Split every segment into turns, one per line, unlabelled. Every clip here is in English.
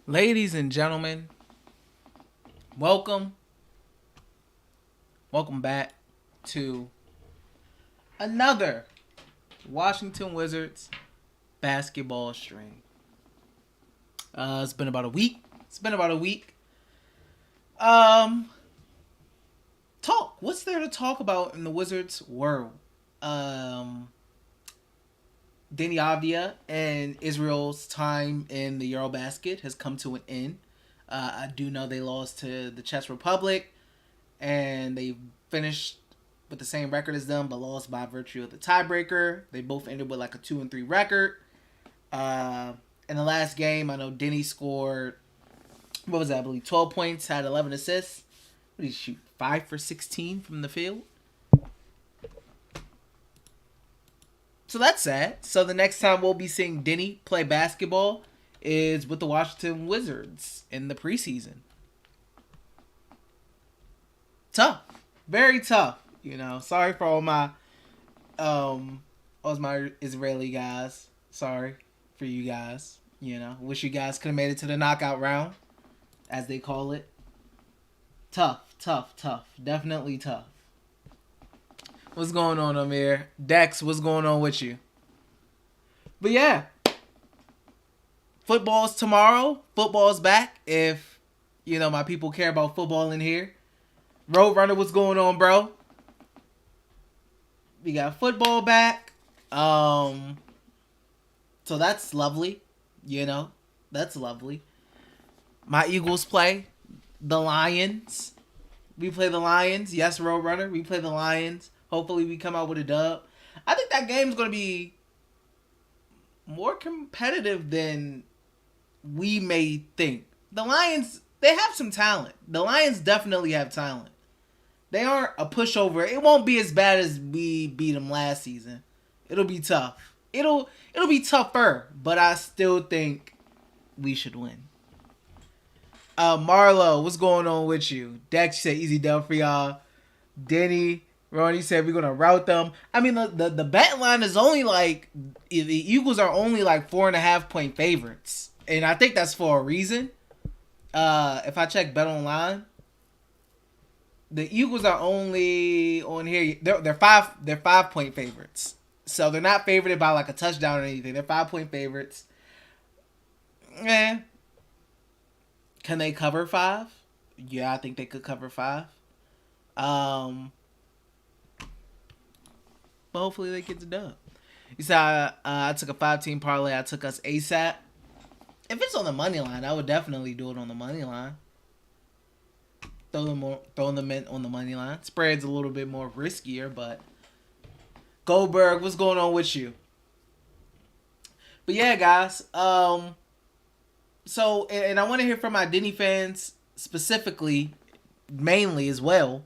Ladies and gentlemen, welcome. Welcome back to another Washington Wizards basketball stream. It's been about a week. Um, talk. What's there to talk about in the Wizards world? Um, Deni Avdija and Israel's time in the Eurobasket has come to an end. I do know they lost to the Czech Republic, and they finished with the same record as them, but lost by virtue of the tiebreaker. They both ended with like a 2-3 record. In the last game, I know Deni scored, what was that? I believe 12 points, had 11 assists. What did he shoot? 5 for 16 from the field. So that's sad. So the next time we'll be seeing Deni play basketball is with the Washington Wizards in the preseason. Tough, very tough. Sorry for all my Israeli guys. Sorry for you guys. Wish you guys could have made it to the knockout round, as they call it. Tough. Definitely tough. What's going on, Amir? Dex, what's going on with you? But yeah, football's tomorrow. Football's back. If my people care about football in here. Roadrunner, what's going on, bro? We got football back. So that's lovely. That's lovely. My Eagles play the Lions. We play the Lions. Yes, Roadrunner. We play the Lions. Hopefully we come out with a dub. I think that game's going to be more competitive than we may think. The Lions, they have some talent. The Lions definitely have talent. They aren't a pushover. It won't be as bad as we beat them last season. It'll be tough. It'll be tougher, but I still think we should win. Marlo, what's going on with you? Dex said easy dub for y'all. Deni, Ronnie said we're gonna route them. I mean, the bet line is only like the Eagles are only like 4.5 point favorites, and I think that's for a reason. If I check Bet Online, the Eagles are only on here. They're 5 point favorites, so they're not favored by like a touchdown or anything. They're 5 point favorites. Can they cover 5? Yeah, I think they could cover 5. But hopefully they get the dub. You said I took a 5-team parlay. I took us ASAP. If it's on the money line, I would definitely do it on the money line. Throwing them in on the money line. Spread's a little bit more riskier, but Goldberg, what's going on with you? But yeah, guys. So, and I want to hear from my Deni fans specifically, mainly as well.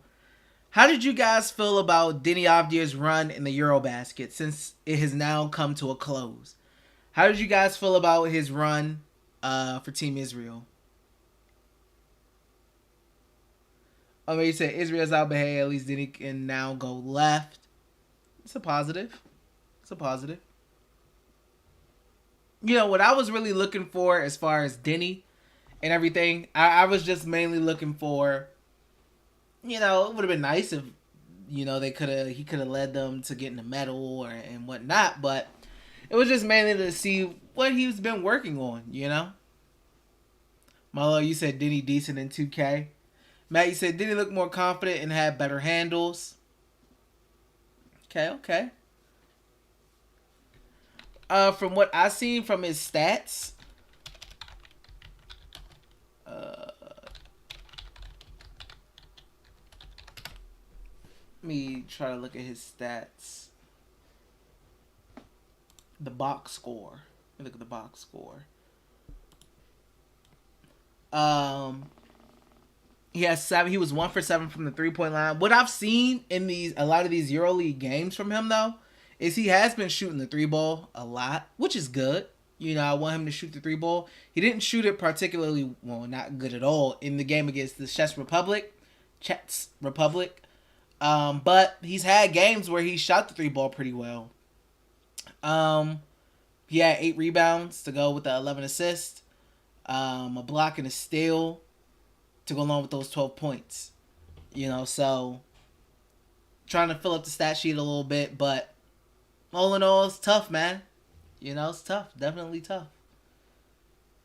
How did you guys feel about Deni Avdija's run in the Eurobasket since it has now come to a close? How did you guys feel about his run for Team Israel? I mean, you said Israel's out, but hey, at least Deni can now go left. It's a positive. What I was really looking for as far as Deni and everything, I was just mainly looking for, it would have been nice if, he could have led them to getting a medal and whatnot, but it was just mainly to see what he's been working on, Marlo, you said Deni decent in 2K. Matt, you said Deni look more confident and had better handles. Okay. From what I seen from his stats, let me try to look at his stats. The box score. Let me look at the box score. He has 7. He was 1 for 7 from the 3-point line. What I've seen in a lot of these EuroLeague games from him though, is he has been shooting the 3-ball a lot, which is good. I want him to shoot the 3-ball. He didn't shoot it particularly well, not good at all in the game against the Czech Republic. But he's had games where he shot the 3-ball pretty well. He had 8 rebounds to go with the 11 assists. a block and a steal to go along with those 12 points. So trying to fill up the stat sheet a little bit, but all in all, it's tough, man. It's tough. Definitely tough.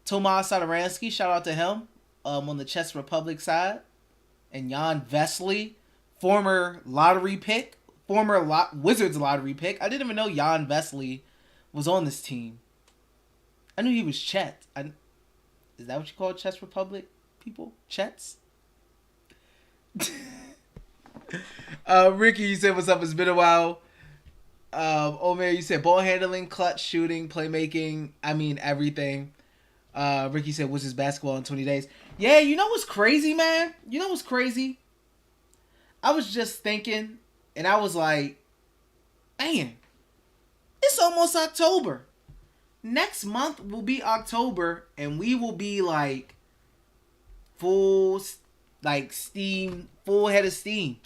Tomas Satoransky, shout out to him on the Chess Republic side. And Jan Vesely, former Wizards lottery pick. I didn't even know Jan Vesely was on this team. I knew he was Chet. Is that what you call Chess Republic people? Chets? Ricky, you said what's up? It's been a while. Omer, you said ball handling, clutch, shooting, playmaking. I mean everything. Ricky said Wizards basketball in 20 days. Yeah, you know what's crazy, man? You know what's crazy? I was just thinking, and I was like, man, it's almost October. Next month will be October, and we will be like full head of steam.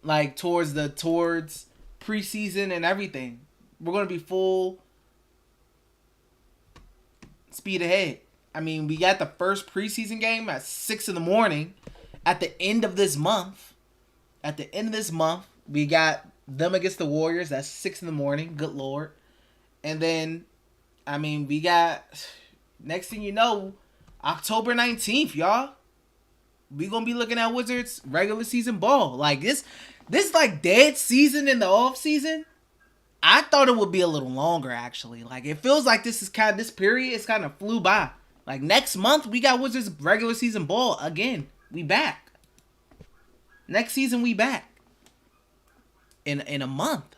Like towards preseason and everything. We're gonna be full speed ahead. I mean, we got the first preseason game at 6 a.m. At the end of this month. We got them against the Warriors. That's 6 a.m. Good Lord. And then, I mean, we got, next thing you know, October 19th, y'all. We gonna be looking at Wizards regular season ball. Like this like dead season in the off season. I thought it would be a little longer, actually. Like, it feels like this period is kind of flew by. Like, next month, we got Wizards regular season ball again. We back. Next season, we back. In a month.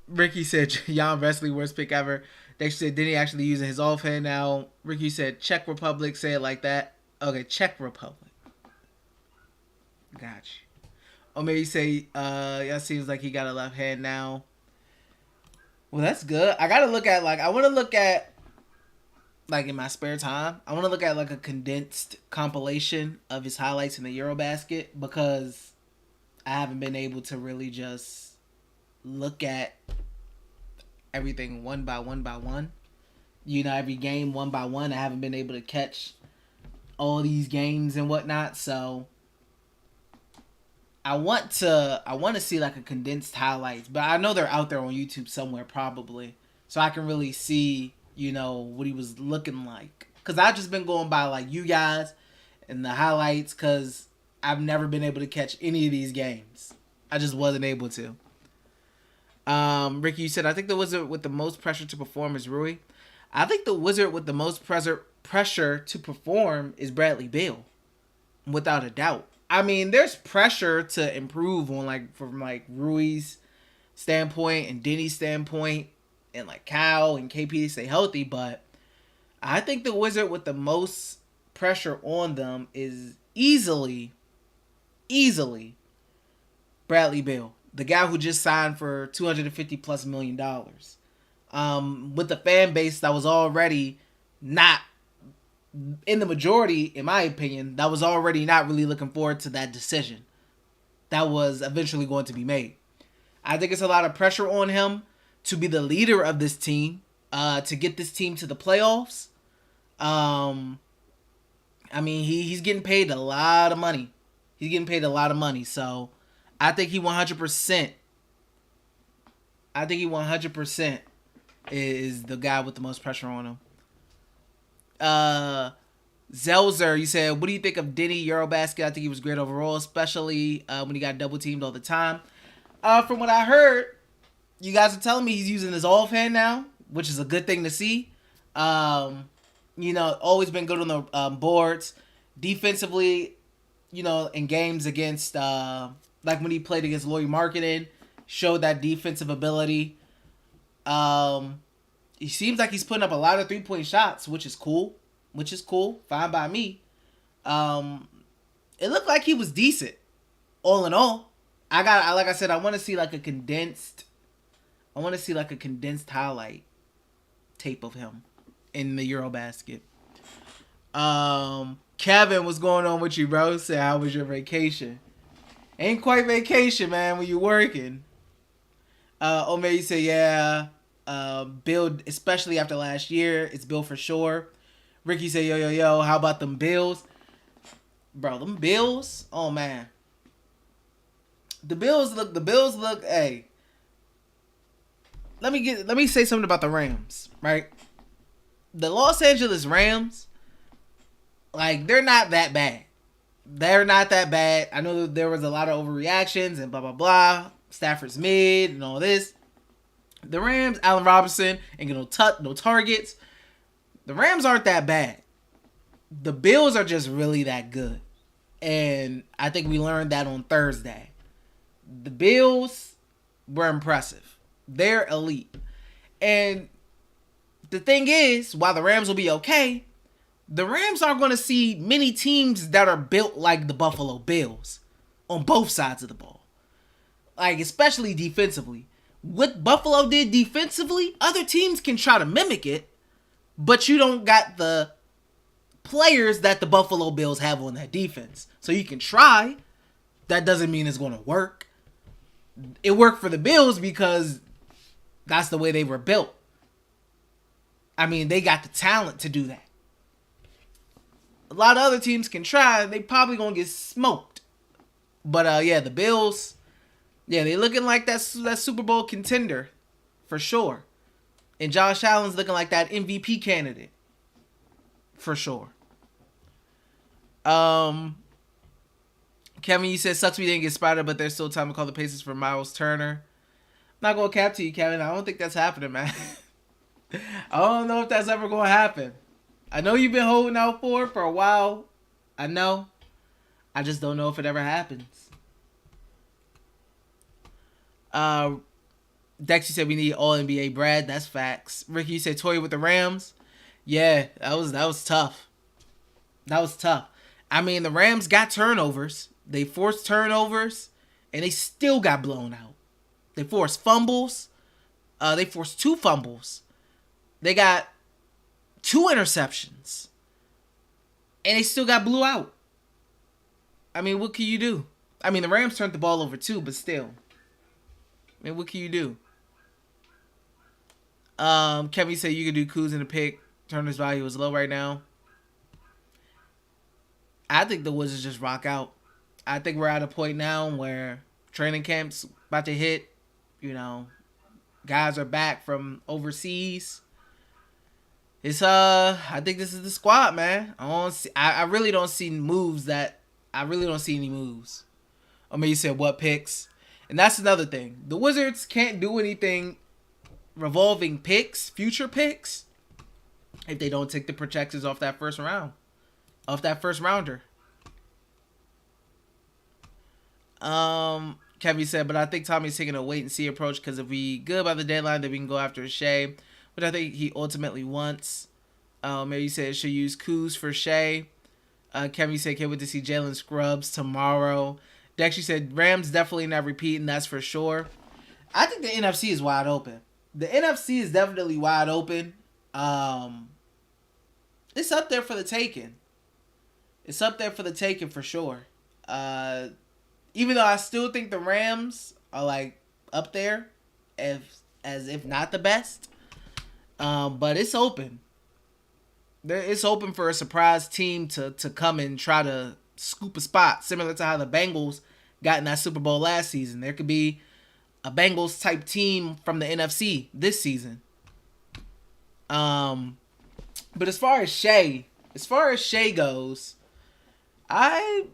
Ricky said, Jan Vesely, worst pick ever. They said, Deni actually using his offhand now. Ricky said, Czech Republic, say it like that. Okay, Czech Republic. Got you. Or maybe say, yeah, seems like he got a left hand now. Well, that's good. I want to look at, like, in my spare time, I want to look at, like, a condensed compilation of his highlights in the Eurobasket, because I haven't been able to really just look at everything one by one. Every game one by one. I haven't been able to catch all these games and whatnot, so I want to see like a condensed highlights, but I know they're out there on YouTube somewhere probably, so I can really see, what he was looking like. Cause I've just been going by like you guys and the highlights, cause I've never been able to catch any of these games. I just wasn't able to. Ricky, you said, I think the Wizard with the most pressure to perform is Rui. I think the Wizard with the most pressure to perform is Bradley Beal, without a doubt. I mean, there's pressure to improve from Rui's standpoint and Deni's standpoint and like Kyle and KP to stay healthy, but I think the Wizard with the most pressure on them is easily Bradley Beal, the guy who just signed for $250+ million. With the fan base that was already not, in the majority, in my opinion, that was already not really looking forward to that decision that was eventually going to be made. I think it's a lot of pressure on him to be the leader of this team, to get this team to the playoffs. I mean, he's getting paid a lot of money. So I think he 100%. Is the guy with the most pressure on him. Zelzer, you said, what do you think of Deni Eurobasket? I think he was great overall, especially when he got double teamed all the time. From what I heard, you guys are telling me he's using his offhand now, which is a good thing to see. Always been good on the boards. Defensively, in games against, like when he played against Lauri Markkanen, showed that defensive ability. He seems like he's putting up a lot of 3-point shots, which is cool. Fine by me. It looked like he was decent. All in all, like I said, I want to see like a condensed highlight tape of him in the Eurobasket. Kevin, what's going on with you, bro? Say, how was your vacation? Ain't quite vacation, man, when you working. Omer, you say, yeah. Bill, especially after last year, it's Bill for sure. Ricky say, yo, yo, yo, how about them Bills? Bro, them Bills? Oh, man. The Bills look, hey. Let me say something about the Rams, right? The Los Angeles Rams, like, they're not that bad. They're not that bad. I know that there was a lot of overreactions and blah, blah, blah. Stafford's mid and all this. The Rams, Allen Robinson, ain't get no targets. The Rams aren't that bad. The Bills are just really that good. And I think we learned that on Thursday. The Bills were impressive. They're elite. And the thing is, while the Rams will be okay, the Rams aren't going to see many teams that are built like the Buffalo Bills on both sides of the ball. Like, especially defensively. What Buffalo did defensively, other teams can try to mimic it, but you don't got the players that the Buffalo Bills have on that defense. So you can try. That doesn't mean it's going to work. It worked for the Bills because that's the way they were built. I mean, they got the talent to do that. A lot of other teams can try. They probably going to get smoked. But, yeah, the Bills, yeah, they looking like that Super Bowl contender for sure. And Josh Allen's looking like that MVP candidate for sure. Kevin, you said sucks we didn't get spotted, but there's still time to call the Pacers for Miles Turner. I'm not going to cap to you, Kevin. I don't think that's happening, man. I don't know if that's ever going to happen. I know you've been holding out for a while. I know. I just don't know if it ever happens. Dex, you said we need all NBA Brad. That's facts. Ricky, you said Tory with the Rams. Yeah, that was tough. That was tough. I mean, the Rams got turnovers. They forced turnovers, and they still got blown out. They forced fumbles. They forced 2 fumbles. They got 2 interceptions. And they still got blew out. I mean, what can you do? I mean, the Rams turned the ball over too, but still. I mean, what can you do? Kevin said you could do Kuz in the pick. Turner's value is low right now. I think the Wizards just rock out. I think we're at a point now where training camp's about to hit. You know, guys are back from overseas. It's I think this is the squad, man. I really don't see moves that I really don't see any moves. I mean, you said what picks, and that's another thing. The Wizards can't do anything revolving picks, future picks, if they don't take the projections off that first round, off that first rounder. Kevin said, but I think Tommy's taking a wait and see approach because if we good by the deadline, then we can go after Shea, which I think he ultimately wants. Maybe you said should use Kuz for Shea. Kevin said can't wait to see Jalen Scrubs tomorrow. Dex, you said Rams definitely not repeating, that's for sure. I think the NFC is wide open. The NFC is definitely wide open. It's up there for the taking. It's up there for the taking for sure. Even though I still think the Rams are like up there, if not the best. But it's open. It's open for a surprise team to come and try to scoop a spot, similar to how the Bengals got in that Super Bowl last season. There could be a Bengals type team from the NFC this season. But as far as Shea goes, I'd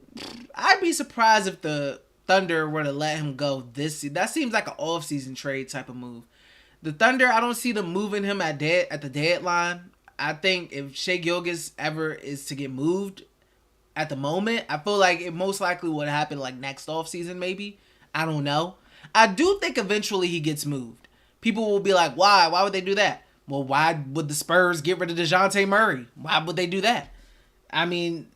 be surprised if the Thunder were to let him go this season. That seems like an off-season trade type of move. The Thunder, I don't see them moving him at the deadline. I think if Shea Gilgeous ever is to get moved at the moment, I feel like it most likely would happen like next offseason maybe. I don't know. I do think eventually he gets moved. People will be like, why? Why would they do that? Well, why would the Spurs get rid of DeJounte Murray? Why would they do that? I mean,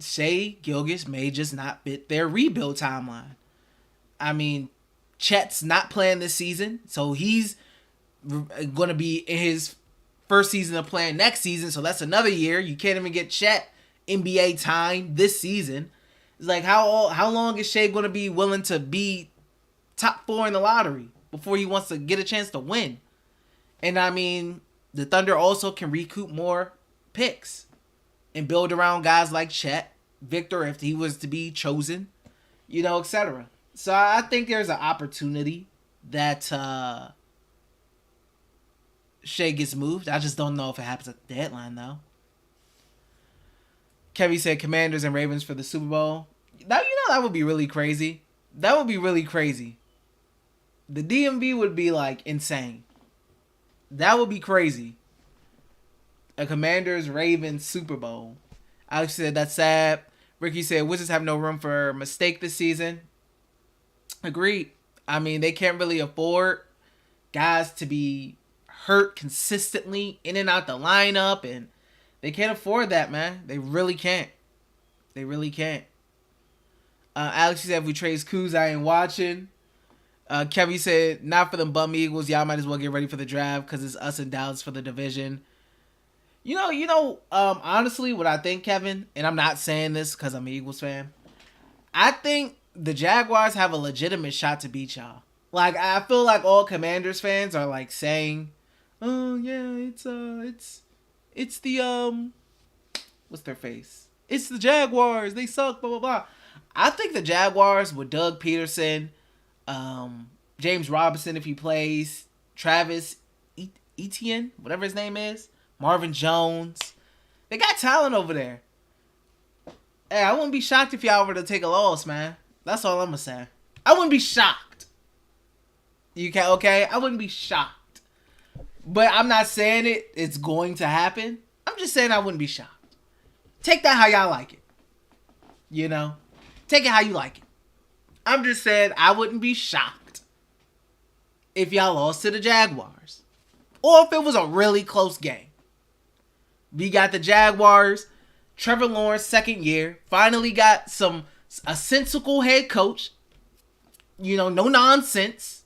Shea Gilgeous may just not fit their rebuild timeline. I mean, Chet's not playing this season, so he's going to be in his first season of playing next season, so that's another year. You can't even get Chet NBA time this season. It's like, how long is Shea going to be willing to be top 4 in the lottery before he wants to get a chance to win. And I mean, the Thunder also can recoup more picks and build around guys like Chet, Victor, if he was to be chosen, etc. So I think there's an opportunity that Shea gets moved. I just don't know if it happens at the deadline, though. Kevin said Commanders and Ravens for the Super Bowl. Now, that would be really crazy. That would be really crazy. The DMV would be, like, insane. That would be crazy. A Commanders-Ravens Super Bowl. Alex said, that's sad. Ricky said, Wizards have no room for a mistake this season. Agreed. I mean, they can't really afford guys to be hurt consistently in and out the lineup, and they can't afford that, man. They really can't. They really can't. Alex said, if we trade Kuz, I ain't watching. Kevin said, not for them bum Eagles. Y'all might as well get ready for the draft because it's us and Dallas for the division. Honestly, what I think, Kevin, and I'm not saying this because I'm an Eagles fan, I think the Jaguars have a legitimate shot to beat y'all. Like, I feel like all Commanders fans are, like, saying, oh, yeah, it's the, what's their face? It's the Jaguars. They suck, blah, blah, blah. I think the Jaguars with Doug Peterson, James Robinson if he plays, Travis Etienne, whatever his name is, Marvin Jones. They got talent over there. Hey, I wouldn't be shocked if y'all were to take a loss, man. That's all I'm going to say. I wouldn't be shocked. Okay? I wouldn't be shocked. But I'm not saying it's going to happen. I'm just saying I wouldn't be shocked. Take that how y'all like it. Take it how you like it. I'm just saying I wouldn't be shocked if y'all lost to the Jaguars. Or if it was a really close game. We got the Jaguars, Trevor Lawrence, second year, finally got a sensible head coach. No nonsense.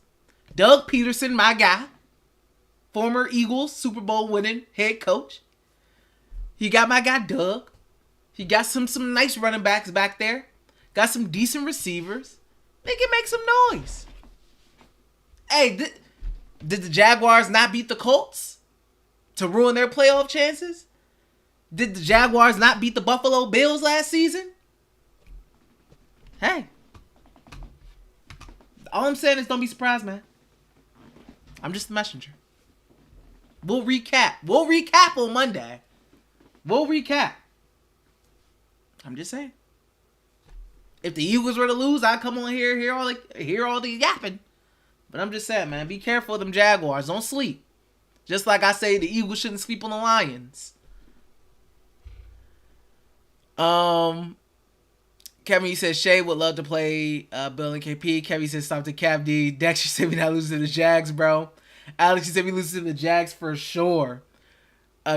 Doug Peterson, my guy. Former Eagles Super Bowl winning head coach. He got my guy Doug. He got some nice running backs back there. Got some decent receivers. They can make some noise. Hey, did the Jaguars not beat the Colts to ruin their playoff chances? Did the Jaguars not beat the Buffalo Bills last season? Hey. All I'm saying is don't be surprised, man. I'm just the messenger. We'll recap. We'll recap on Monday. We'll recap. I'm just saying. If the Eagles were to lose, I'd come on here, hear all the yapping. But I'm just saying, man, be careful of them Jaguars. Don't sleep. Just like I say, the Eagles shouldn't sleep on the Lions. Kevin, you said Shea would love to play Bill and KP. Kevin said stop to Cav D. Dexter said we not losing to the Jags, bro. Alex, you said we losing to the Jags for sure.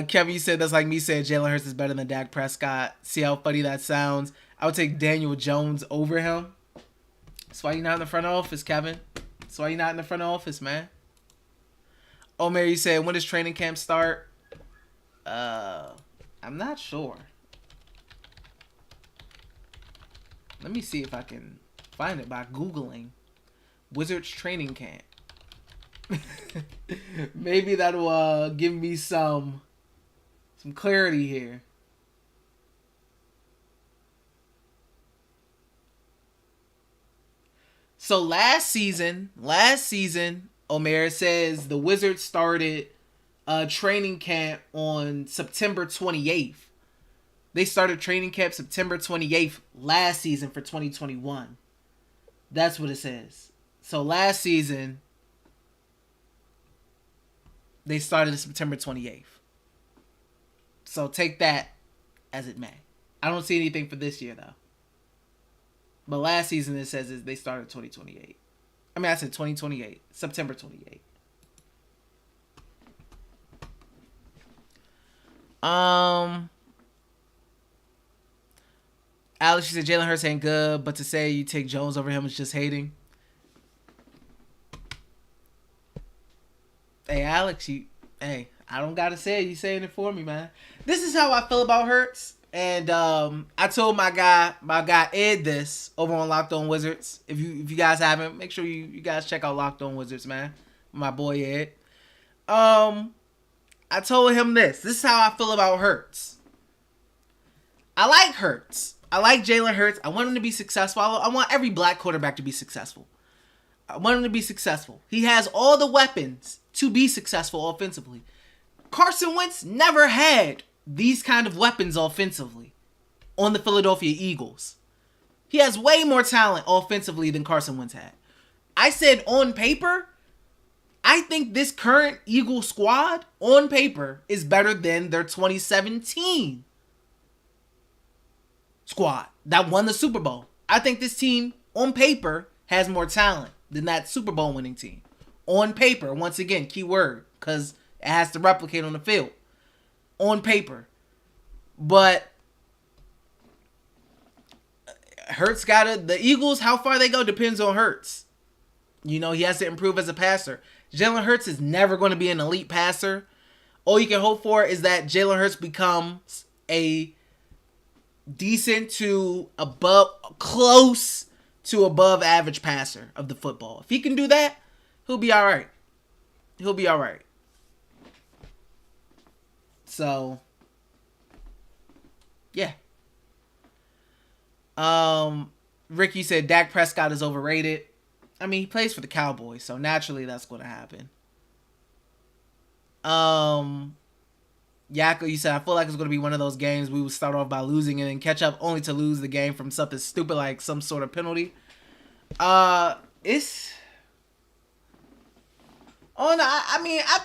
Kevin, you said that's like me saying Jalen Hurts is better than Dak Prescott. See how funny that sounds? I would take Daniel Jones over him. That's why you're not in the front office, Kevin. That's why you're not in the front office, man. Omer, you said, when does training camp start? I'm not sure. Let me see if I can find it by Googling Wizards training camp. Maybe that'll give me some clarity here. So last season, Omer says the Wizards started training camp on September 28th. They started training camp September 28th last season for 2021. That's what it says. So last season, they started September 28th. So take that as it may. I don't see anything for this year, though. But last season, it says they started 2028. I mean, I said 2028. September 28th. Alex, she said Jalen Hurts ain't good, but to say you take Jones over him is just hating. Hey, Alex, I don't gotta say it. You saying it for me, man. This is how I feel about Hurts, And I told my guy Ed this over on Locked On Wizards. If you guys haven't, make sure you guys check out Locked On Wizards, man. My boy Ed. I told him this. This is how I feel about Hurts. I like Hurts. I like Jalen Hurts. I want him to be successful. I want every black quarterback to be successful. I want him to be successful. He has all the weapons to be successful offensively. Carson Wentz never had these kind of weapons offensively on the Philadelphia Eagles. He has way more talent offensively than Carson Wentz had. I said on paper, I think this current Eagles squad on paper is better than their 2017 squad that won the Super Bowl. I think this team on paper has more talent than that Super Bowl winning team. On paper, once again, key word, because it has to replicate on the field. On paper. But Hurts the Eagles, how far they go depends on Hurts. He has to improve as a passer. Jalen Hurts is never going to be an elite passer. All you can hope for is that Jalen Hurts becomes a decent to close to above average passer of the football. If he can do that, he'll be all right. So, yeah. Ricky said Dak Prescott is overrated. I mean, he plays for the Cowboys, so naturally that's going to happen. Yako, you said, I feel like it's going to be one of those games we would start off by losing and then catch up only to lose the game from something stupid like some sort of penalty. I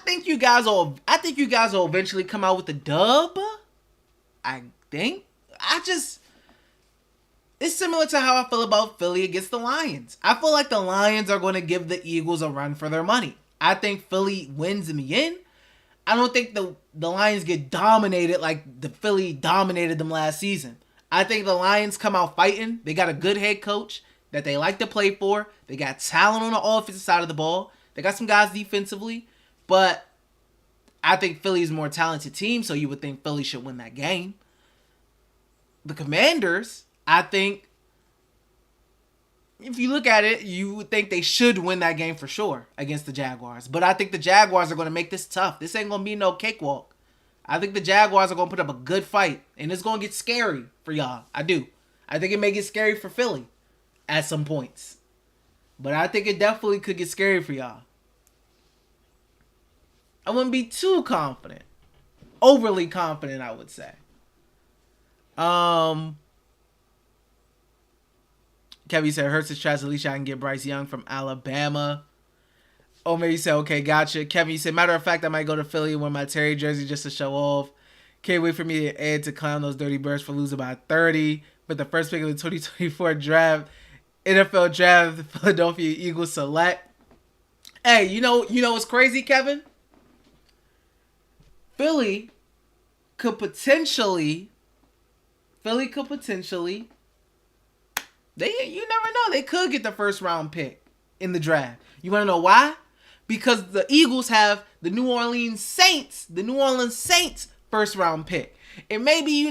think you guys will eventually come out with a dub. I think. It's similar to how I feel about Philly against the Lions. I feel like the Lions are going to give the Eagles a run for their money. I think Philly wins in the end. I don't think the Lions get dominated like the Philly dominated them last season. I think the Lions come out fighting. They got a good head coach that they like to play for. They got talent on the offensive side of the ball. They got some guys defensively. But I think Philly is a more talented team, so you would think Philly should win that game. The Commanders, I think, if you look at it, you would think they should win that game for sure against the Jaguars. But I think the Jaguars are going to make this tough. This ain't going to be no cakewalk. I think the Jaguars are going to put up a good fight. And it's going to get scary for y'all. I do. I think it may get scary for Philly at some points. But I think it definitely could get scary for y'all. I wouldn't be too confident. Overly confident, I would say. Kevin said, Hurts is trash. At least I can get Bryce Young from Alabama. Oh, maybe you said, okay, gotcha. Kevin, you said, matter of fact, I might go to Philly and wear my Terry jersey just to show off. Can't wait for me to Ed to clown those dirty birds for losing by 30. But the first pick of the 2024 draft, NFL draft, the Philadelphia Eagles select. Hey, you know what's crazy, Kevin? Philly could potentially, you never know. They could get the first round pick in the draft. You want to know why? Because the Eagles have the New Orleans Saints first round pick. And maybe,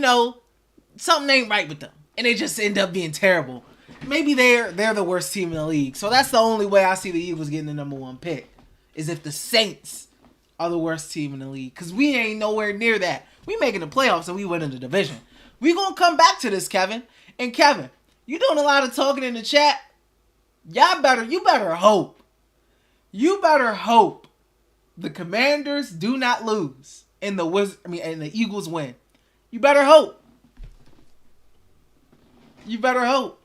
something ain't right with them. And they just end up being terrible. Maybe they're the worst team in the league. So that's the only way I see the Eagles getting the number one pick. Is if the Saints are the worst team in the league. Because we ain't nowhere near that. We making the playoffs and we winning the division. We gonna come back to this, Kevin. And Kevin, you doing a lot of talking in the chat. You better hope. You better hope the Commanders do not lose and the Eagles win. You better hope. You better hope.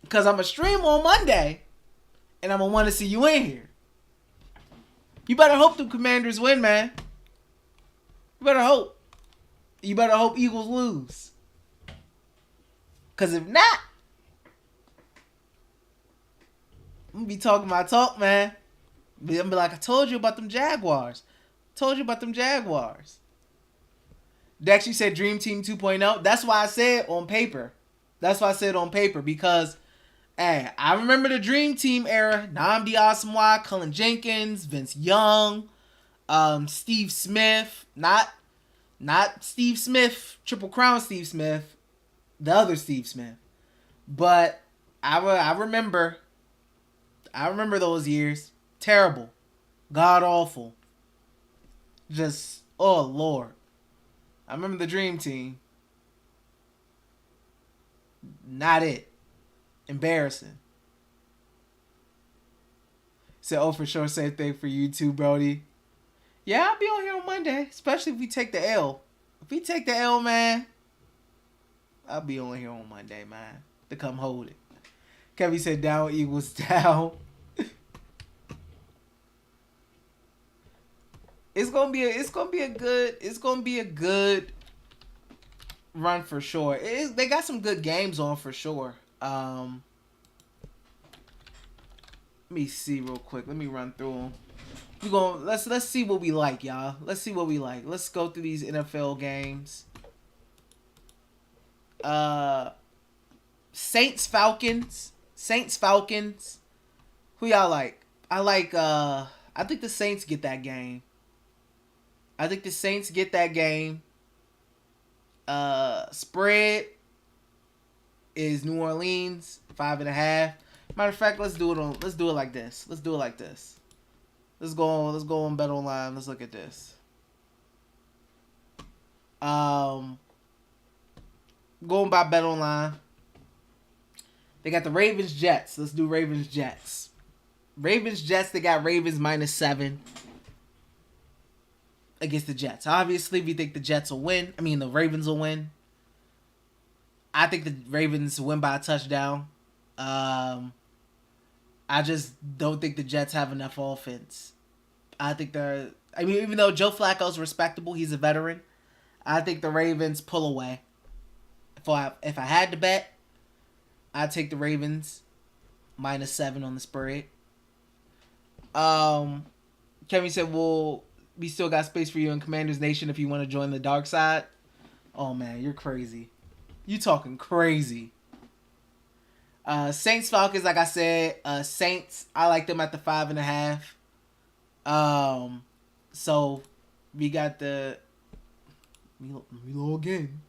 Because I'm going to stream on Monday and I'm going to want to see you in here. You better hope the Commanders win, man. You better hope. You better hope Eagles lose. Because if not, I'm going to be talking my talk, man. I'm going to be like, I told you about them Jaguars. Dex, you said Dream Team 2.0. That's why I said on paper. Because, hey, I remember the Dream Team era. Nnamdi Asomugha, Cullen Jenkins, Vince Young, Steve Smith, not Steve Smith, Triple Crown Steve Smith, the other Steve Smith. But I remember those years. Terrible. God awful. Just, oh Lord. I remember the Dream Team. Not it. Embarrassing. Said, oh, for sure, same thing for you too, Brody. Yeah, I'll be on here on Monday, especially if we take the L. If we take the L, man, I'll be on here on Monday, man, to come hold it. Kevin said, down Eagles down. It's gonna be a good run for sure. They got some good games on for sure. Let me see real quick. Let me run through them. Let's see what we like, y'all. Let's see what we like. Let's go through these NFL games. Saints Falcons. Who y'all like? I think the Saints get that game. Spread is New Orleans 5.5. Matter of fact, let's do it like this. Let's go on Bet Online. Let's look at this. Going by Bet Online. They got the Ravens Jets. Let's do Ravens Jets. They got Ravens -7 against the Jets. Obviously, we think the the Ravens will win. I think the Ravens win by a touchdown. I just don't think the Jets have enough offense. Even though Joe Flacco's respectable, he's a veteran, I think the Ravens pull away. If I had to bet, I'd take the Ravens -7 on the spread. Kevin said, well, we still got space for you in Commanders Nation if you want to join the dark side. Oh, man, you're crazy. You talking crazy. Saints Falcons, like I said, Saints, I like them at the 5.5. So we got the let me log in.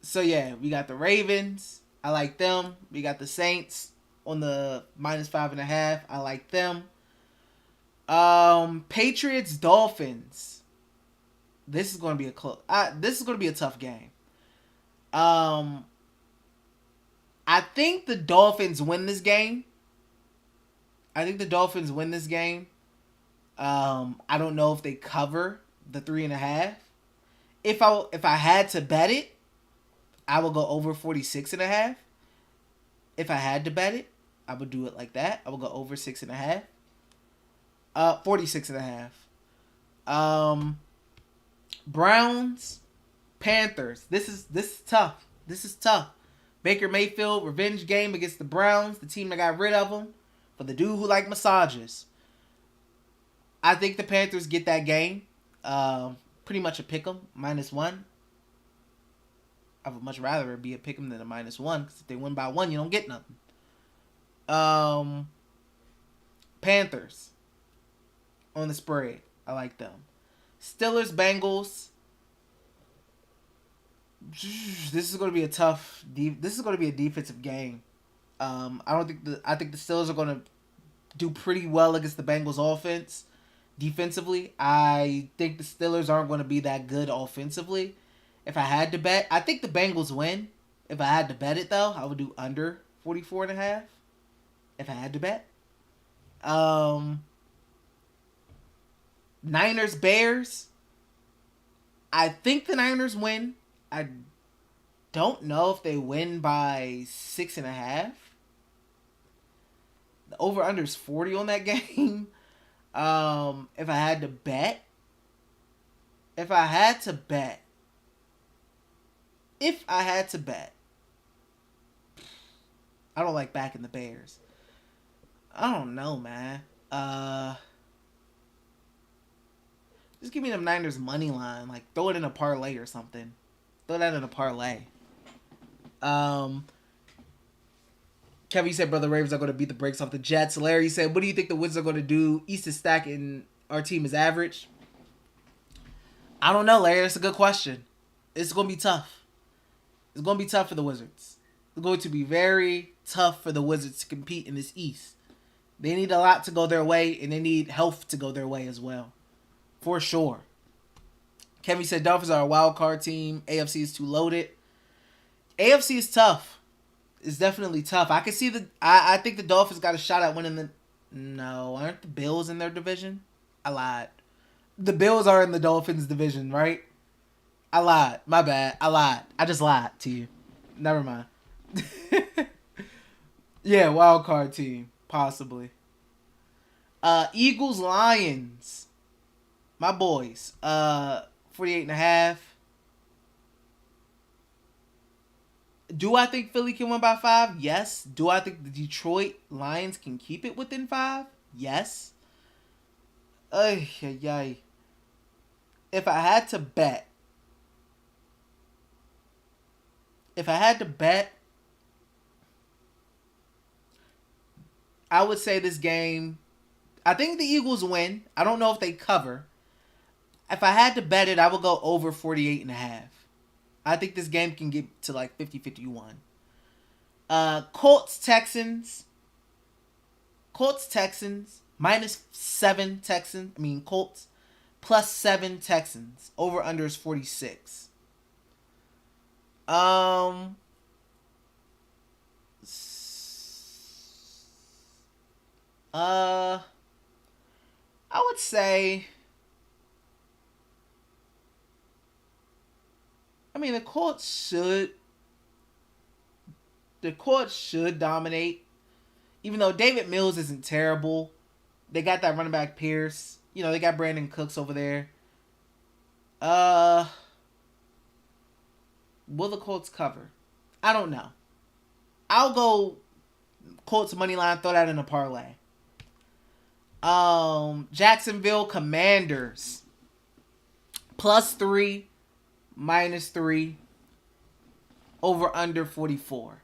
So yeah, we got the Ravens. I like them. We got the Saints on the -5.5. I like them. Patriots Dolphins. This is going to be a tough game. I think the Dolphins win this game. I don't know if they cover the 3.5. If I had to bet it, I would go over 46.5. If I had to bet it, I would do it like that. I would go over 6.5. 46.5. Browns, Panthers. This is tough. Baker Mayfield revenge game against the Browns, the team that got rid of him for the dude who liked massages. I think the Panthers get that game. Pretty much a pick 'em, -1. I would much rather it be a pick 'em than a -1, because if they win by 1, you don't get nothing. Panthers on the spread. I like them. Steelers, Bengals. This is going to be a tough. This is going to be a defensive game. I think the Steelers are going to do pretty well against the Bengals offense. Defensively, I think the Steelers aren't going to be that good offensively. If I had to bet, I think the Bengals win. If I had to bet it though, I would do under 44.5. If I had to bet. Niners, Bears. I think the Niners win. I don't know if they win by 6.5. The over-under is 40 on that game. If I had to bet. I don't like backing the Bears. I don't know, man. Just give me them Niners money line. Like, throw it in a parlay or something. Throw that in a parlay. Kevin said, "Brother Ravens are going to beat the brakes off the Jets." Larry said, "What do you think the Wizards are going to do? East is stacked and our team is average." I don't know, Larry. That's a good question. It's going to be tough. It's going to be tough for the Wizards. It's going to be very tough for the Wizards to compete in this East. They need a lot to go their way, and they need health to go their way as well. For sure. Kevin said, Dolphins are a wild card team. AFC is too loaded. AFC is tough. It's definitely tough. I can see I think the Dolphins got a shot at winning the... No, aren't the Bills in their division? I lied. The Bills are in the Dolphins division, right? I lied. My bad. I lied. I just lied to you. Never mind. Yeah, wild card team. Possibly. Eagles, Lions. My boys. 48.5. Do I think Philly can win by 5? Yes. Do I think the Detroit Lions can keep it within 5? Yes. If I had to bet, I would say this game, I think the Eagles win. I don't know if they cover. If I had to bet it, I would go over 48.5. I think this game can get to like 50-51. Colts, Texans. -7 Texans. Colts. +7 Texans. Over under is 46. I would say, the Colts should dominate. Even though David Mills isn't terrible. They got that running back Pierce. They got Brandon Cooks over there. Will the Colts cover? I don't know. I'll go Colts money line, throw that in a parlay. Jacksonville Commanders. +3, -3. Over under 44.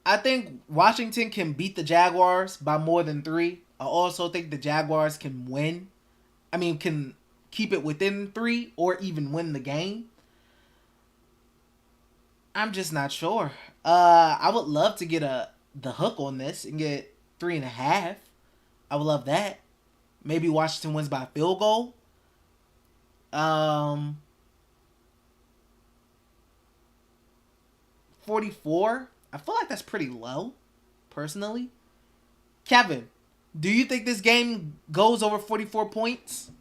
I think Washington can beat the Jaguars by more than 3. I also think the Jaguars can win. Can keep it within 3 or even win the game. I'm just not sure. I would love to get the hook on this and get 3.5. I would love that. Maybe Washington wins by a field goal. 44. I feel like that's pretty low, personally. Kevin, do you think this game goes over 44 points?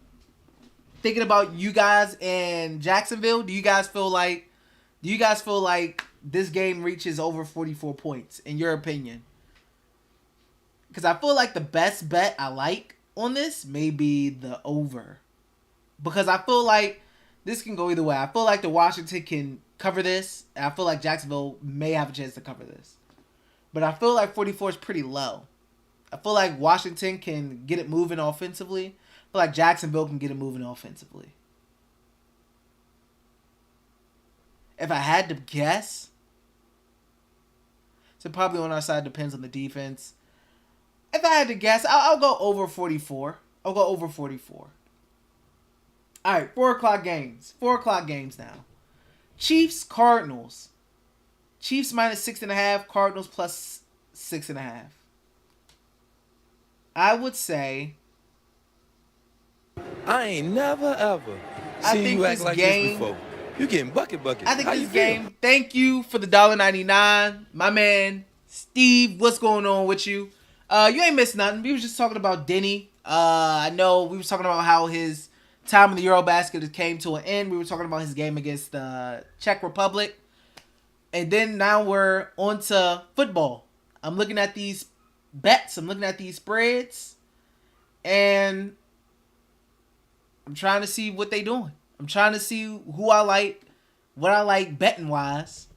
Thinking about you guys and Jacksonville, do you guys feel like this game reaches over 44 points, in your opinion? Because I feel like the best bet I like on this may be the over. Because I feel like this can go either way. I feel like the Washington can cover this. And I feel like Jacksonville may have a chance to cover this. But I feel like 44 is pretty low. I feel like Washington can get it moving offensively. I feel like Jacksonville can get it moving offensively. If I had to guess, so probably on our side depends on the defense. If I had to guess, I'll go over 44. I'll go over 44. All right, 4 o'clock games. 4 o'clock games now. Chiefs, Cardinals. Chiefs -6.5. Cardinals +6.5. I would say,
I ain't never ever seen you act like this before. You getting bucket.
I think this game, thank you for the $1.99. My man, Steve, what's going on with you? You ain't missed nothing. We was just talking about Deni. I know we was talking about how his time in the Eurobasket came to an end. We were talking about his game against the Czech Republic. And then now we're on to football. I'm looking at these bets. I'm looking at these spreads. And I'm trying to see what they doing. I'm trying to see who I like, what I like betting wise,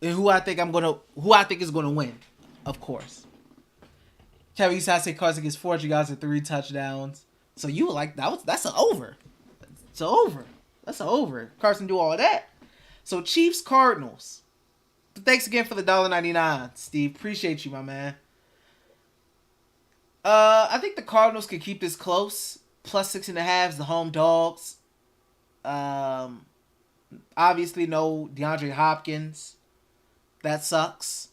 and who I think is gonna win, of course. Kevin used to say Carson gets 400 yards and 3 touchdowns. So you were like, that's an over. It's an over. That's an over. Carson do all that. So Chiefs, Cardinals. Thanks again for the $1.99, Steve. Appreciate you, my man. I think the Cardinals could keep this close. Plus 6.5 is the home dogs. Obviously no DeAndre Hopkins. That sucks.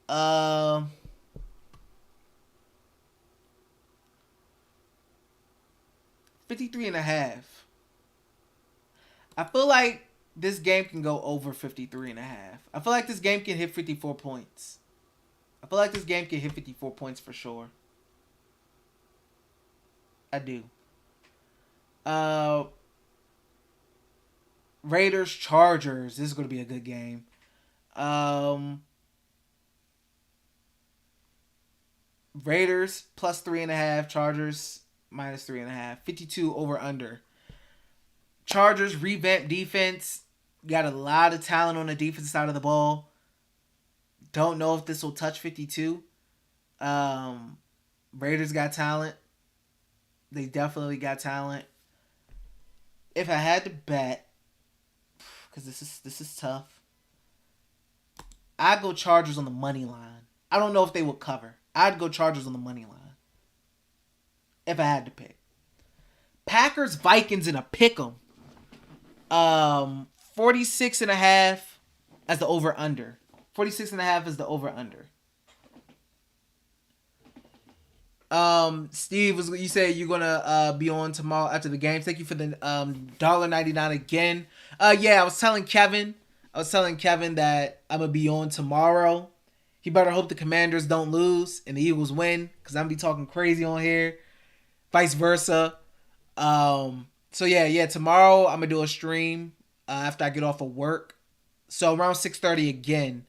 53.5. I feel like this game can go over 53.5. I feel like this game can hit 54 points. I feel like this game can hit 54 points for sure. I do. Raiders, Chargers. This is going to be a good game. Raiders plus 3.5. Chargers minus 3.5. 52 over under. Chargers revamped defense. Got a lot of talent on the defensive side of the ball. Don't know if this will touch 52. Raiders got talent. They definitely got talent. If I had to bet, because this is tough, I'd go Chargers on the money line. I don't know if they would cover. I'd go Chargers on the money line. If I had to pick. Packers, Vikings in a pick'em. 46.5 as the over under. 46.5 is the over under. Steve, you said you're gonna be on tomorrow after the game. Thank you for the $1.99 again. Yeah, I was telling Kevin that I'm gonna be on tomorrow. He better hope the Commanders don't lose and the Eagles win, because I'm gonna be talking crazy on here. Vice versa. So yeah, tomorrow I'm gonna do a stream after I get off of work. So around 6:30 again.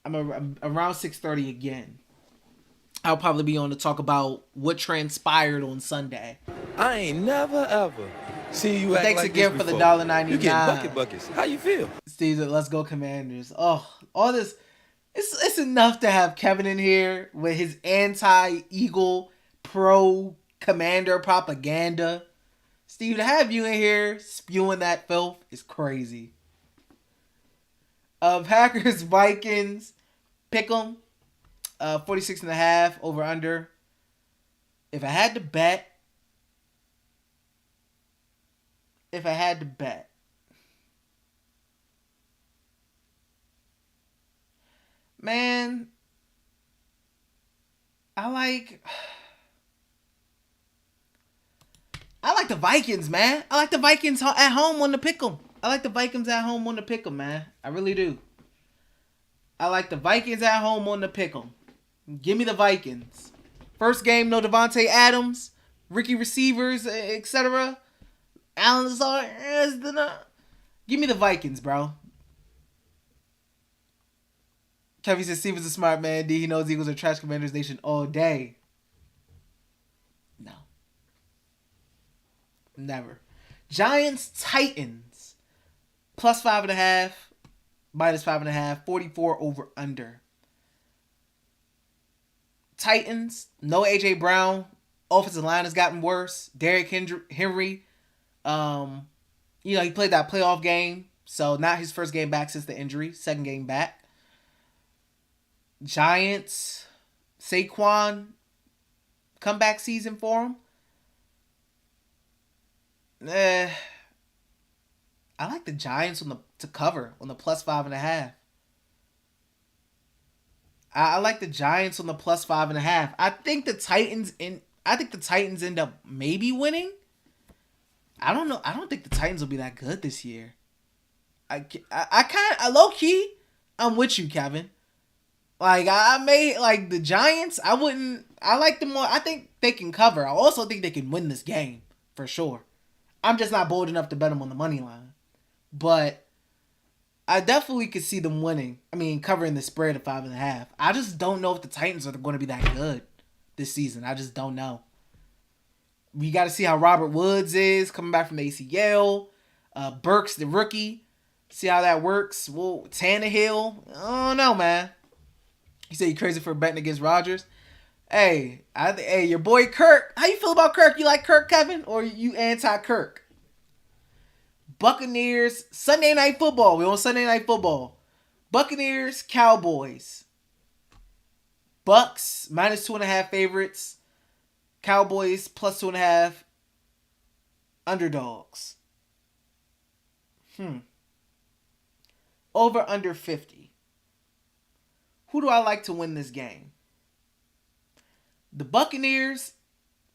I'm around 6:30 again. I'll probably be on to talk about what transpired on Sunday.
I ain't never ever seen you act
Thanks
like
again
this
for the
before.
$1.99.
You getting buckets. How you feel?
Steve, let's go Commanders. Oh, all this. It's enough to have Kevin in here with his anti-Eagle, pro-Commander propaganda. Steve, to have you in here spewing that filth is crazy. Packers, Vikings, pick 'em. 46.5 over under. If I had to bet, man, I like the Vikings, man. I like the Vikings at home on the pick'em. I like the Vikings at home on the pick'em, man. I really do. I like the Vikings at home on the pick'em. Give me the Vikings. First game, no Devontae Adams, rookie receivers, etc. Allen Lazard. Give me the Vikings, bro. Kevin says Steve is a smart man. D, he knows Eagles are trash Commanders Nation all day. No. Never. Giants, Titans. Plus 5.5. Minus 5.5. 44 over under. Titans, no A.J. Brown. Offensive line has gotten worse. Derrick Henry, he played that playoff game. So not his first game back since the injury. Second game back. Giants, Saquon, comeback season for him. I like the Giants to cover on the plus 5.5. I like the Giants on the plus 5.5. I think the Titans end up maybe winning. I don't know. I don't think the Titans will be that good this year. I low key, I'm with you, Kevin. Like I made like the Giants. I like them more. I think they can cover. I also think they can win this game for sure. I'm just not bold enough to bet them on the money line, but I definitely could see them winning. I mean, covering the spread of 5.5. I just don't know if the Titans are going to be that good this season. I just don't know. We got to see how Robert Woods is coming back from the ACL. Burks, the rookie. See how that works. Well, Tannehill. I don't know, man. You say you're crazy for betting against Rodgers. Hey, your boy Kirk. How you feel about Kirk? You like Kirk, Kevin? Or you anti-Kirk? Buccaneers, Sunday Night Football. We on Sunday Night Football. Buccaneers, Cowboys. Bucks, -2.5 favorites. Cowboys, +2.5 underdogs. Over under 50. Who do I like to win this game? The Buccaneers,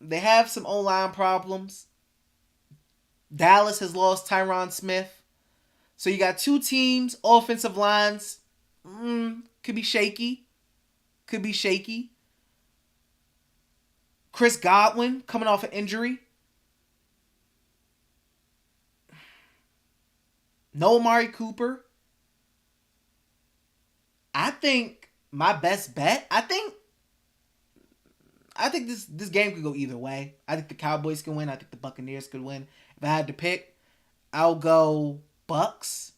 they have some O-line problems. Dallas has lost Tyron Smith. So you got two teams, offensive lines. Could be shaky. Chris Godwin coming off an injury. No Amari Cooper. I think my best bet, I think this game could go either way. I think the Cowboys can win. I think the Buccaneers could win. If I had to pick, I'll go Bucks.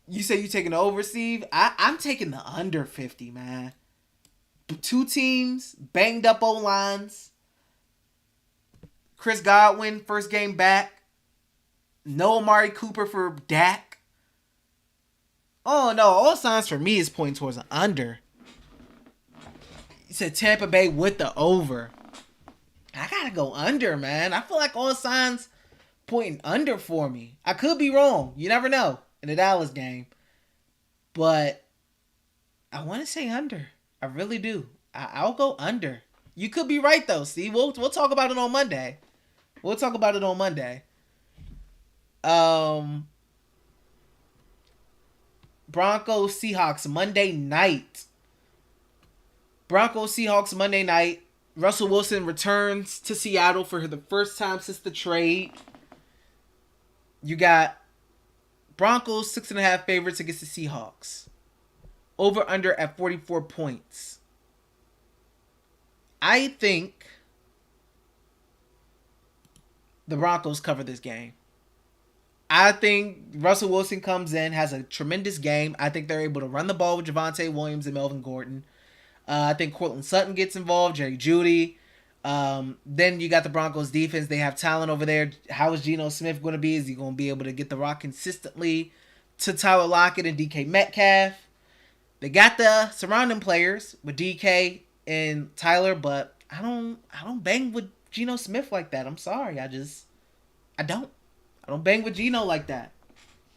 You say you taking the over, Steve? I'm taking the under 50, man. Two teams, banged up O-lines. Chris Godwin, first game back. No Amari Cooper for Dak. Oh, no. All signs for me is pointing towards an under. You said Tampa Bay with the over. I gotta go under, man. I feel like all signs pointing under for me. I could be wrong. You never know in the Dallas game. But I want to say under. I really do. I'll go under. You could be right, though, Steve. We'll talk about it on Monday. Broncos Seahawks Monday night. Russell Wilson returns to Seattle for the first time since the trade. You got Broncos 6.5 favorites against the Seahawks. Over under at 44 points. I think the Broncos cover this game. I think Russell Wilson comes in, has a tremendous game. I think they're able to run the ball with Javonte Williams and Melvin Gordon. I think Cortland Sutton gets involved, Jerry Jeudy. Then you got the Broncos defense. They have talent over there. How is Geno Smith going to be? Is he going to be able to get the rock consistently to Tyler Lockett and DK Metcalf? They got the surrounding players with DK and Tyler, but I don't bang with Geno Smith like that. I'm sorry. I don't. I don't bang with Geno like that.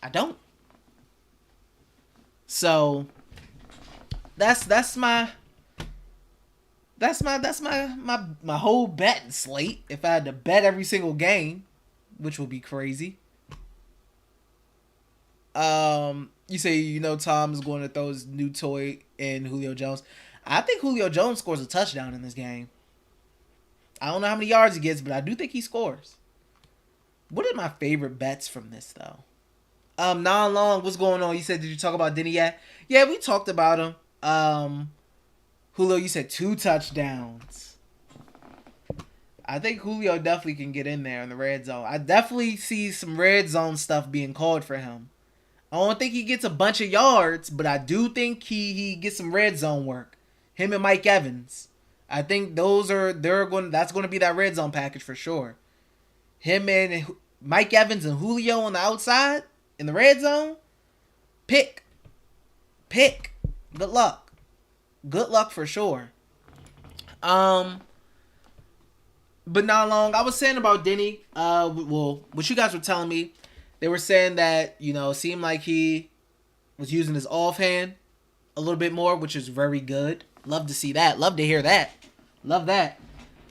I don't. So that's my whole betting slate. If I had to bet every single game, which would be crazy. You say Tom is going to throw his new toy in Julio Jones. I think Julio Jones scores a touchdown in this game. I don't know how many yards he gets, but I do think he scores. What are my favorite bets from this, though? Non-long, what's going on? You said, did you talk about Deni yet? Yeah, we talked about him. Julio, you said 2 touchdowns. I think Julio definitely can get in there in the red zone. I definitely see some red zone stuff being called for him. I don't think he gets a bunch of yards, but I do think he gets some red zone work. Him and Mike Evans. I think that's going to be that red zone package for sure. Him and Mike Evans and Julio on the outside in the red zone. Pick. Good luck for sure. But not long. I was saying about Deni. What you guys were telling me, they were saying that it seemed like he was using his offhand a little bit more, which is very good. Love to see that. Love to hear that. Love that.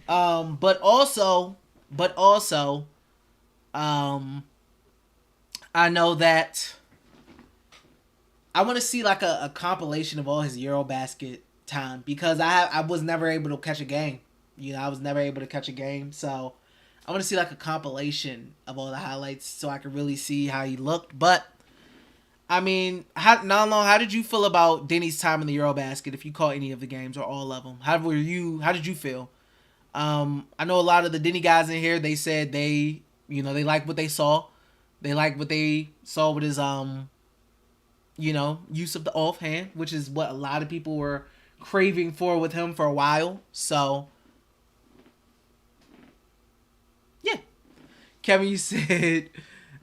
But also, I know that I want to see like a compilation of all his Eurobasket time, because I was never able to catch a game. I was never able to catch a game, so I want to see like a compilation of all the highlights so I can really see how he looked. But I mean, how did you feel about Deni's time in the Eurobasket? If you caught any of the games or all of them, how did you feel? I know a lot of the Deni guys in here, they said they like what they saw. They like what they saw with his use of the offhand, which is what a lot of people were craving for with him for a while. So yeah. Kevin, you said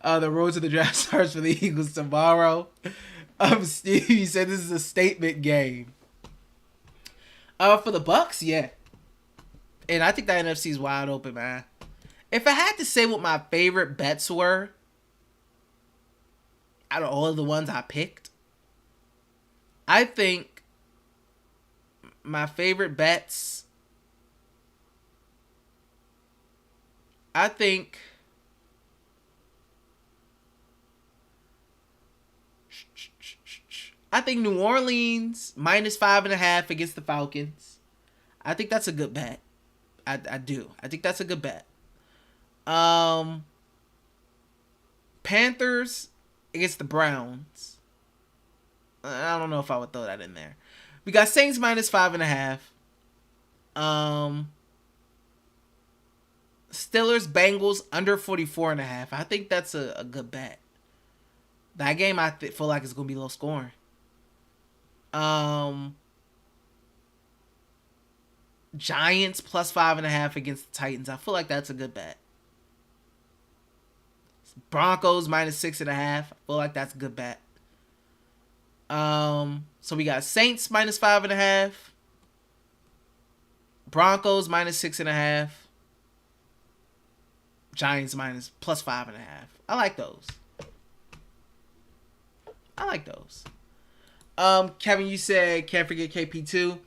the road to the draft starts for the Eagles tomorrow. Steve, you said this is a statement game. For the Bucks, yeah. And I think the NFC is wide open, man. If I had to say what my favorite bets were, out of all of the ones I picked, I think my favorite bets, I think New Orleans minus 5.5 against the Falcons. I think that's a good bet. I do. I think that's a good bet. Panthers against the Browns. I don't know if I would throw that in there. We got Saints minus 5.5. Steelers Bengals under 44.5. I think that's a good bet. That game I feel like it's gonna be low scoring. Giants plus 5.5 against the Titans. I feel like that's a good bet. Broncos minus 6.5. I feel like that's a good bet. So we got Saints minus 5.5. Broncos minus 6.5. Giants minus plus 5.5. I like those. Kevin, you said can't forget KP2.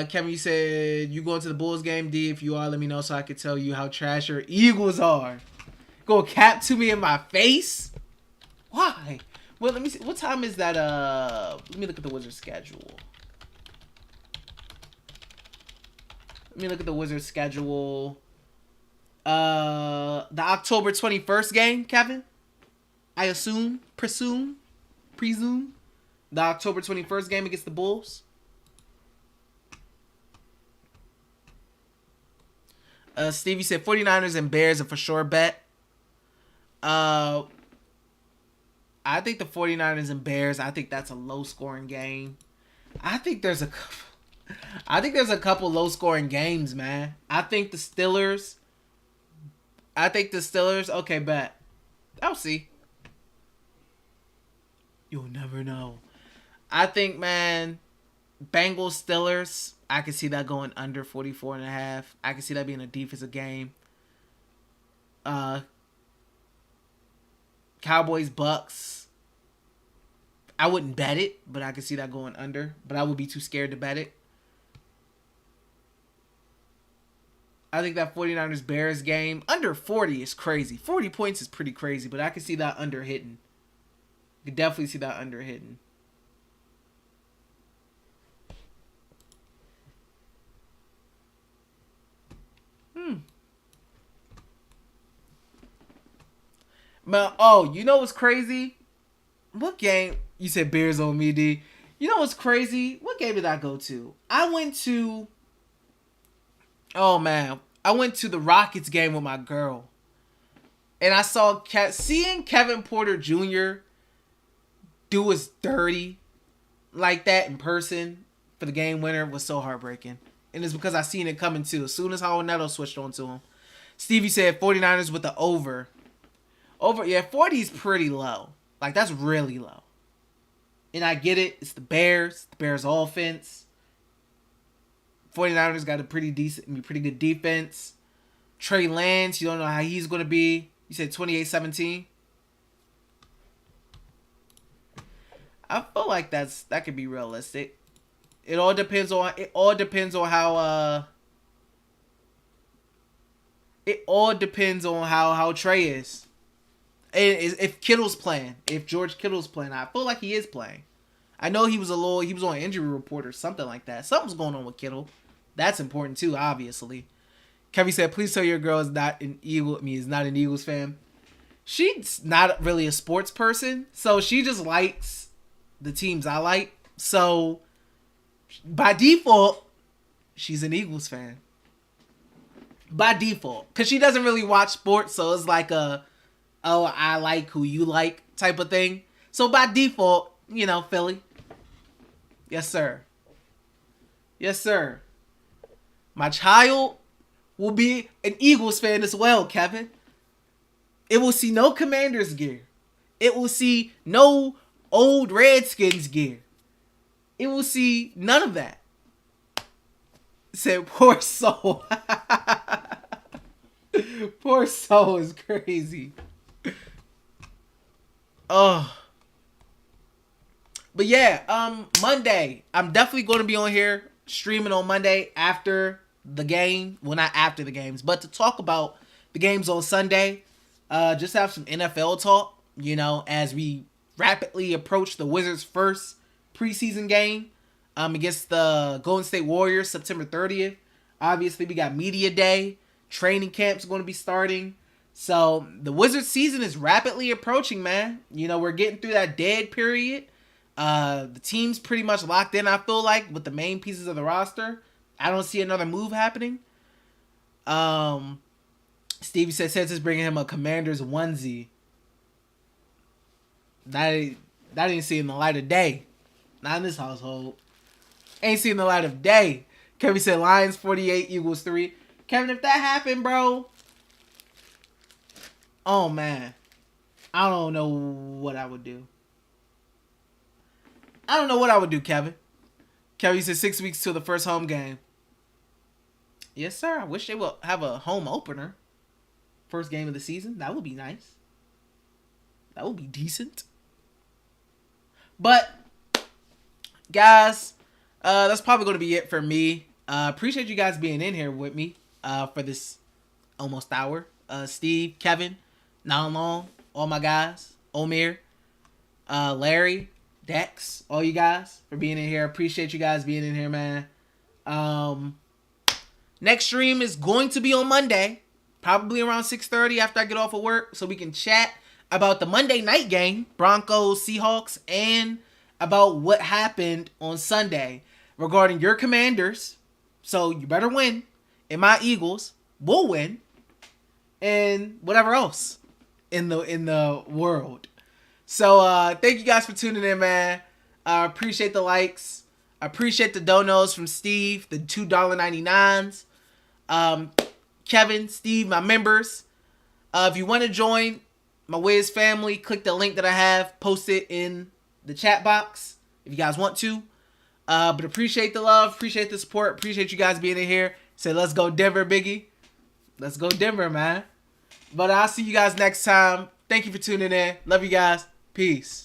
Kevin, you said you going to the Bulls game. D, if you are, let me know so I can tell you how trash your Eagles are. Go cap to me in my face? Why? Well, let me see. What time is that? Let me look at the Wizards schedule. The October 21st game, Kevin? I presume. The October 21st game against the Bulls. Stevie said 49ers and Bears are for sure bet. I think the 49ers and Bears, I think that's a low scoring game. I think there's a couple low scoring games, man. I think the Steelers, okay, bet. I'll see. You'll never know. I think, man, Bengals Steelers, I can see that going under 44.5. I can see that being a defensive game. Cowboys Bucks, I wouldn't bet it, but I can see that going under. But I would be too scared to bet it. I think that 49ers Bears game, under 40 is crazy. 40 points is pretty crazy, but I can see that under hitting. You can definitely see that under hitting. You know what's crazy? What game? You said Bears on me, D. You know what's crazy? What game did I go to? I went to the Rockets game with my girl. And I saw seeing Kevin Porter Jr. do us dirty like that in person for the game winner was so heartbreaking. And it's because I seen it coming too. As soon as Howard Neto switched on to him. Stevie said 49ers with the over. Yeah, 40 is pretty low. Like, that's really low. And I get it. It's the Bears. The Bears offense. 49ers got a pretty good defense. Trey Lance, you don't know how he's going to be. You said 28-17. I feel like that could be realistic. It all depends on how Trey is. If Kittle's playing, if George Kittle's playing, I feel like he is playing. I know he was on injury report or something like that. Something's going on with Kittle. That's important too, obviously. Kevin said, please tell your girl is not an Eagles fan. She's not really a sports person, so she just likes the teams I like. So by default, she's an Eagles fan. By default. Because she doesn't really watch sports, so it's like I like who you like type of thing. So by default, Philly. Yes, sir. My child will be an Eagles fan as well, Kevin. It will see no Commanders gear. It will see no old Redskins gear. It will see none of that. Said poor soul. Poor soul is crazy. Oh. But yeah, Monday. I'm definitely going to be on here streaming on Monday after the game. Well, not after the games, but to talk about the games on Sunday. Just have some NFL talk, as we rapidly approach the Wizards' first preseason game against the Golden State Warriors, September 30th. Obviously, we got Media Day. Training camp's going to be starting. So, the Wizards season is rapidly approaching, man. We're getting through that dead period. The team's pretty much locked in, I feel like, with the main pieces of the roster. I don't see another move happening. Stevie says it's bringing him a Commanders onesie. That ain't seeing the light of day. Not in this household. Ain't seeing the light of day. Kevin said Lions 48, Eagles 3. Kevin, if that happened, bro. Oh, man. I don't know what I would do. I don't know what I would do, Kevin. Kevin said 6 weeks till the first home game. Yes, sir. I wish they would have a home opener. First game of the season. That would be nice. That would be decent. But, guys, that's probably going to be it for me. Appreciate you guys being in here with me for this almost hour. Steve, Kevin, Not Long, all my guys, Omir, Larry, Dex, all you guys for being in here. Appreciate you guys being in here, man. Next stream is going to be on Monday. Probably around 6:30 after I get off of work, so we can chat about the Monday night game, Broncos, Seahawks, and about what happened on Sunday regarding your Commanders. So you better win, and my Eagles will win, and whatever else in the world. So thank you guys for tuning in, man. I appreciate the likes. I appreciate the donos from Steve, the $2.99s. Kevin, Steve, my members. If you want to join my Wiz family, click the link that I have posted in the chat box if you guys want to. But appreciate the love, appreciate the support, appreciate you guys being in here. Say, let's go Denver, Biggie. Let's go Denver, man. But I'll see you guys next time. Thank you for tuning in. Love you guys. Peace.